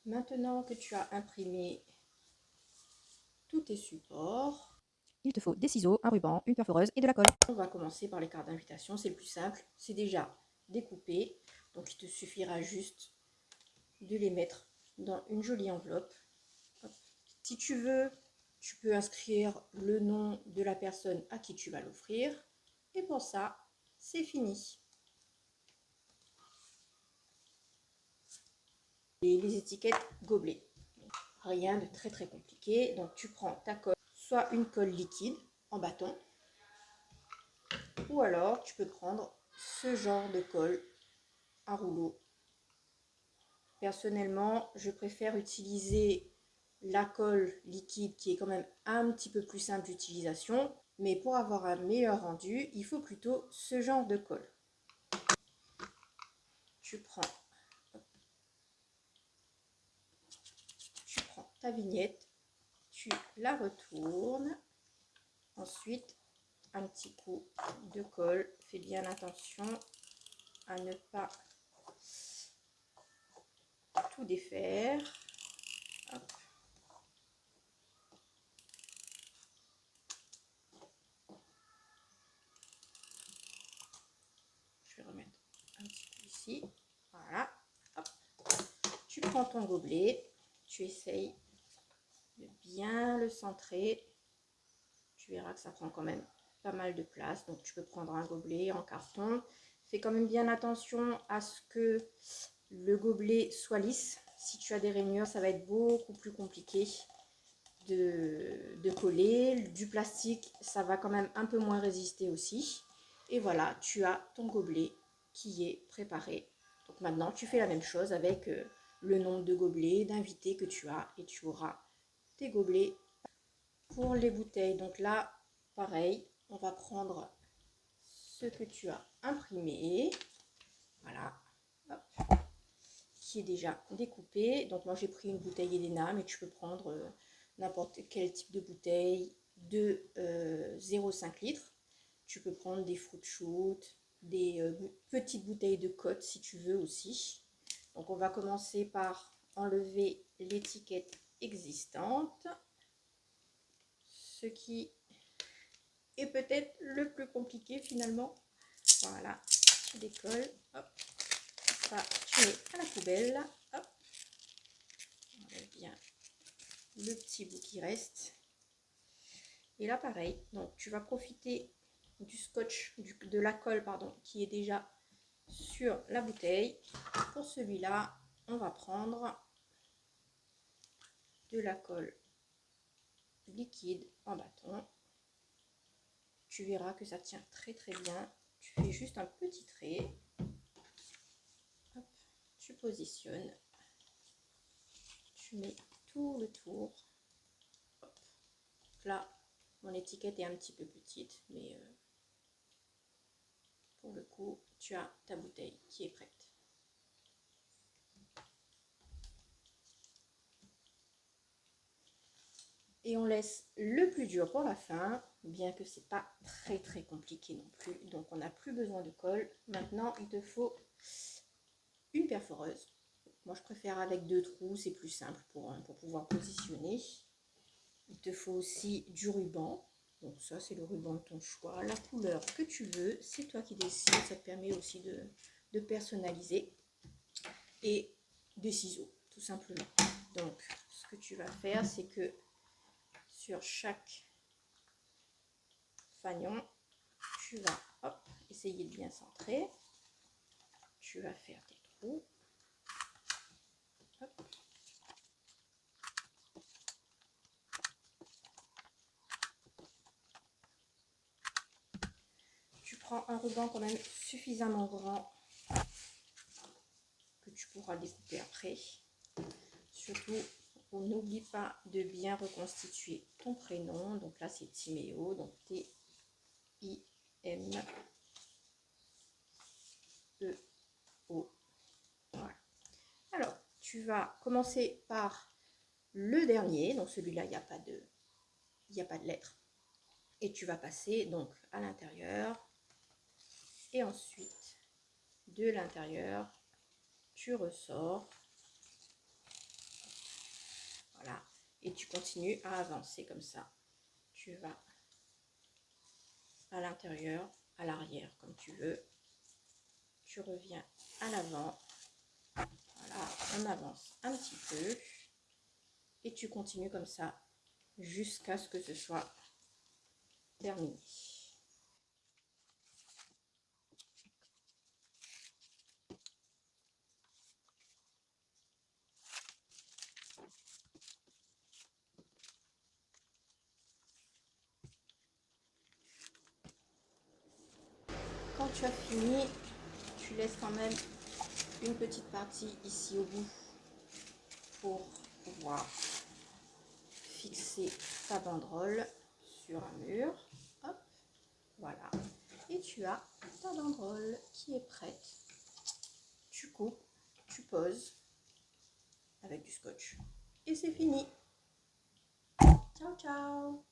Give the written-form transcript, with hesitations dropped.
Maintenant que tu as imprimé tous tes supports, il te faut des ciseaux, un ruban, une perforeuse et de la colle. On va commencer par les cartes d'invitation, c'est le plus simple, c'est déjà découpé, donc il te suffira juste de les mettre dans une jolie enveloppe. Hop. Si tu veux, tu peux inscrire le nom de la personne à qui tu vas l'offrir, et pour ça, c'est fini. Et les étiquettes gobelets, rien de très compliqué. Donc tu prends ta colle, soit une colle liquide en bâton, ou alors tu peux prendre ce genre de colle à rouleau. Personnellement, je préfère utiliser la colle liquide qui est quand même un petit peu plus simple d'utilisation, mais pour avoir un meilleur rendu, il faut plutôt ce genre de colle. Tu prends ta vignette, tu la retournes, ensuite un petit coup de colle, fais bien attention à ne pas tout défaire. Hop. Je vais remettre un petit peu ici, voilà. Hop. Tu prends ton gobelet, tu essayes de bien le centrer. Tu verras que ça prend quand même pas mal de place, donc tu peux prendre un gobelet en carton. Fais quand même bien attention à ce que le gobelet soit lisse. Si tu as des rainures, ça va être beaucoup plus compliqué de coller. Du plastique, ça va quand même un peu moins résister aussi. Et voilà, tu as ton gobelet qui est préparé. Donc maintenant, tu fais la même chose avec le nombre de gobelets, d'invités que tu as, et tu auras tes gobelets. Pour les bouteilles, donc là, pareil, on va prendre ce que tu as imprimé, voilà, hop, qui est déjà découpé. Donc moi j'ai pris une bouteille Elena, mais tu peux prendre n'importe quel type de bouteille de 0,5 litres. Tu peux prendre des fruit shoot, des petites bouteilles de côte si tu veux aussi. Donc on va commencer par enlever l'étiquette existante, ce qui est peut-être le plus compliqué finalement. Voilà, tu décolles, hop, ça tu mets à la poubelle, hop, on enlève bien le petit bout qui reste. Et là pareil, donc tu vas profiter du scotch, de la colle pardon, qui est déjà sur la bouteille. Pour celui-là, on va prendre de la colle liquide en bâton. Tu verras que ça tient très bien. Tu fais juste un petit trait. Hop, tu positionnes. Tu mets tout le tour. Hop. Là, mon étiquette est un petit peu petite, mais pour le coup, tu as ta bouteille qui est prête. Et on laisse le plus dur pour la fin, bien que c'est pas très compliqué non plus. Donc on n'a plus besoin de colle. Maintenant, il te faut une perforeuse. Moi, je préfère avec 2 trous, c'est plus simple pour pouvoir positionner. Il te faut aussi du ruban. Donc ça, c'est le ruban de ton choix. La couleur que tu veux, c'est toi qui décides. Ça te permet aussi de personnaliser. Et des ciseaux, tout simplement. Donc, ce que tu vas faire, c'est que sur chaque fanion, tu vas essayer de bien centrer. Tu vas faire tes trous. Hop. Tu prends un ruban quand même suffisamment grand que tu pourras découper après. Surtout, on n'oublie pas de bien reconstituer ton prénom. Donc là, c'est Timéo, donc T-I-M-E-O. Voilà. Alors, tu vas commencer par le dernier. Donc celui-là, il n'y a pas de lettre. Et tu vas passer donc à l'intérieur. Et ensuite, de l'intérieur, tu ressors. Et tu continues à avancer comme ça. Tu vas à l'intérieur, à l'arrière, comme tu veux. Tu reviens à l'avant. Voilà, on avance un petit peu. Et tu continues comme ça jusqu'à ce que ce soit terminé. Quand tu as fini, tu laisses quand même une petite partie ici au bout pour pouvoir fixer ta banderole sur un mur. Hop, voilà. Et tu as ta banderole qui est prête. Tu coupes, tu poses avec du scotch. Et c'est fini. Ciao, ciao.